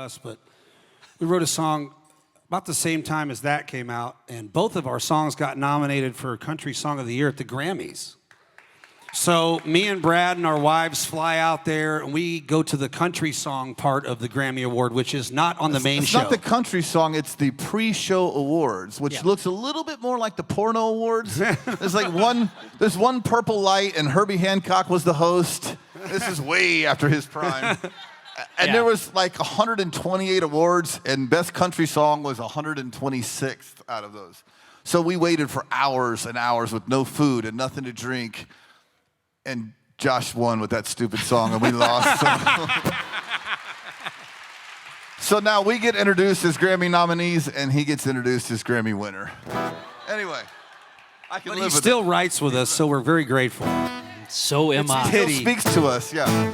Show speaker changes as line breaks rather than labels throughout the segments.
us, but we wrote a song about the same time as that came out, and both of our songs got nominated for Country Song of the Year at the Grammys. So me and Brad and our wives fly out there, and we go to the country song part of the Grammy Award, which is not on the main show.
It's not the country song, it's the pre-show awards, which looks a little bit more like the porno awards. There's one purple light, and Herbie Hancock was the host. This is way after his prime. And there was like 128 awards, and Best Country Song was 126th out of those. So we waited for hours and hours with no food and nothing to drink. And Josh won with that stupid song, and we lost. So now we get introduced as Grammy nominees, and he gets introduced as Grammy winner. Anyway, I can live with it.
But he still writes with us, so we're very grateful.
So am I.
He still speaks to us, yeah.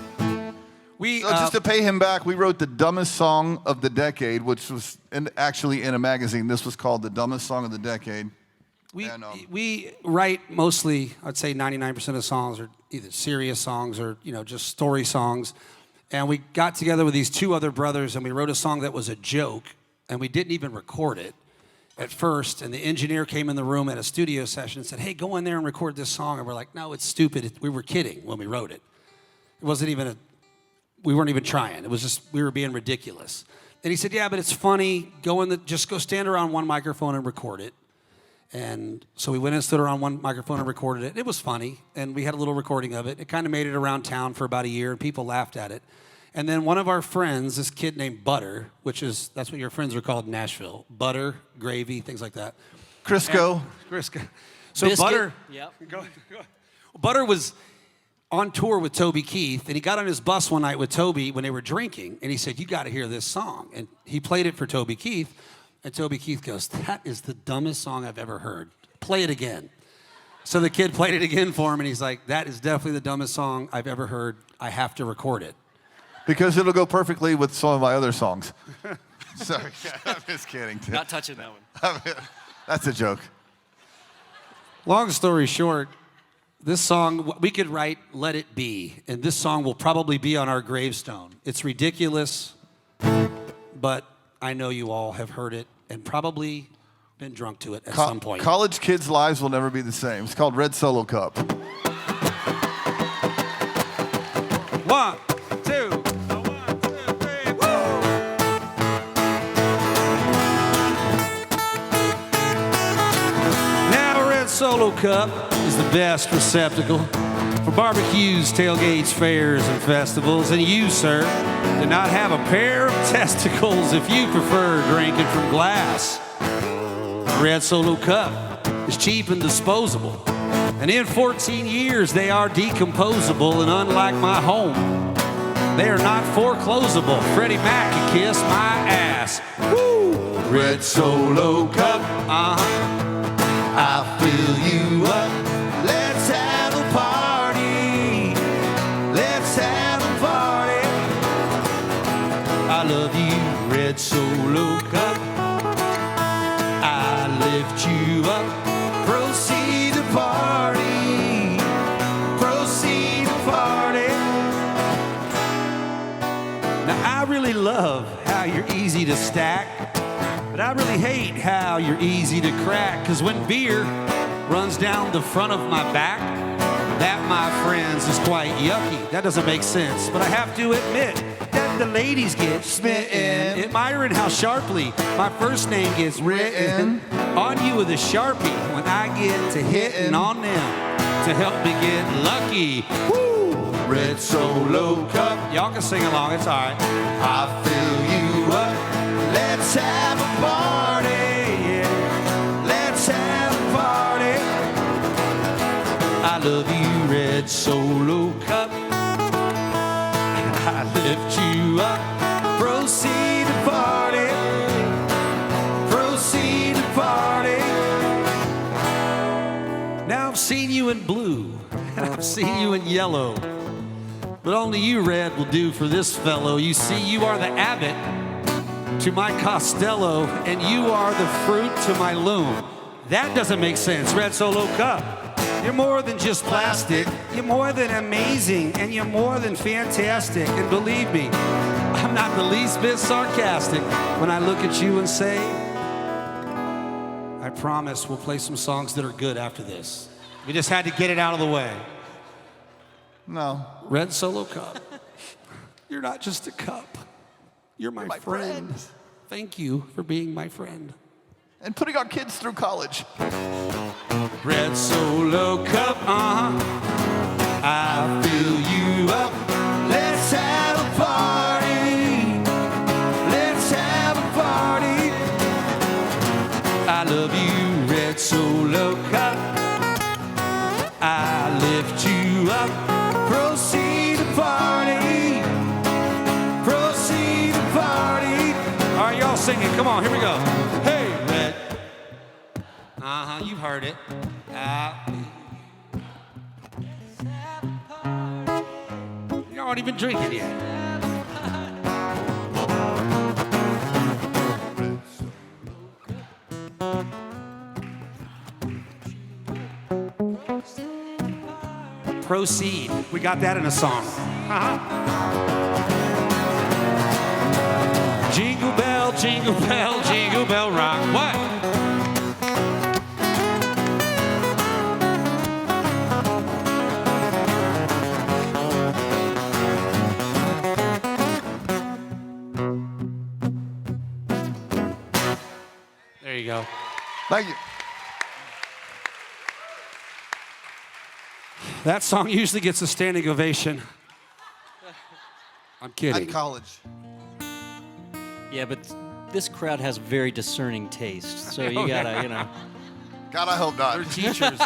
So just to pay him back, we wrote the dumbest song of the decade, which was actually in a magazine. This was called the dumbest song of the decade.
We write mostly, I'd say 99% of songs are either serious songs or, just story songs. And we got together with these two other brothers, and we wrote a song that was a joke, and we didn't even record it at first. And the engineer came in the room at a studio session and said, hey, go in there and record this song. And we're like, no, it's stupid. We were kidding when we wrote it. It wasn't even we weren't even trying. It was just, we were being ridiculous. And he said, yeah, but it's funny. Just go stand around one microphone and record it. And so we went and stood around one microphone and recorded it. It was funny, and we had a little recording of it. It kind of made it around town for about a year, and people laughed at it. And then one of our friends, this kid named Butter, that's what your friends are called in Nashville. Butter, gravy, things like that.
Crisco.
So
Biscuit.
Butter,
Yep.
Butter was on tour with Toby Keith, and he got on his bus one night with Toby when they were drinking, and he said, you got to hear this song. And he played it for Toby Keith. And Toby Keith goes, that is the dumbest song I've ever heard. Play it again. So the kid played it again for him, and he's like, that is definitely the dumbest song I've ever heard. I have to record it.
Because it'll go perfectly with some of my other songs. Sorry, I'm just kidding.
Not touching that one.
That's a joke.
Long story short, this song, we could write Let It Be, and this song will probably be on our gravestone. It's ridiculous, but I know you all have heard it and probably been drunk to it at some point.
College kids' lives will never be the same. It's called Red Solo Cup.
1, 2, 1, 2, 3, woo! Now a Red Solo Cup is the best receptacle for barbecues, tailgates, fairs, and festivals. And you, sir, do not have a pair of testicles if you prefer drinking from glass. Red Solo Cup is cheap and disposable. And in 14 years, they are decomposable. And unlike my home, they are not foreclosable. Freddie Mac can kiss my ass. Woo! Red Solo Cup, I'll fill you up. Let's have a party. Let's have a party. I love you, Red Solo Cup. I lift you up. Proceed to party. Proceed to party. Now, I really love how you're easy to stack, but I really hate how you're easy to crack. Because when beer runs down the front of my back, that, my friends, is quite yucky. That doesn't make sense, but I have to admit that the ladies get smitten, admiring how sharply my first name gets written on you with a Sharpie when I get to hitting on them to help me get lucky. Woo! Red Solo Cup. Y'all can sing along, it's all right. I fill you up. Let's have a party. Yeah. Let's have a party. I love you, Red Solo Cup. I lift you up. Proceed to party. Proceed to party. Now I've seen you in blue, and I've seen you in yellow, but only you, Red, will do for this fellow. You see, you are the abbot to my Costello, and you are the fruit to my loom. That doesn't make sense. Red Solo Cup. You're more than just plastic. You're more than amazing, and you're more than fantastic. And believe me, I'm not the least bit sarcastic when I look at you and say, I promise we'll play some songs that are good after this. We just had to get it out of the way.
No.
Red Solo Cup. You're not just a cup. You're my friend. Thank you for being my friend.
And putting our kids through college.
Red Solo Cup, I fill you up. Let's have a party. Let's have a party. I love you, Red Solo Cup. I lift you up. Proceed to party. Proceed to party. All right, y'all singing. Come on, here we go. Hey, Red. You've heard it. You aren't even drinking yet. Proceed. We got that in a song. Jingle bell, jingle bell, jingle bell rock. What? There you go.
Thank you.
That song usually gets a standing ovation. I'm kidding.
At college.
Yeah, but this crowd has very discerning taste. So you gotta,
God, I hope not.
They're teachers.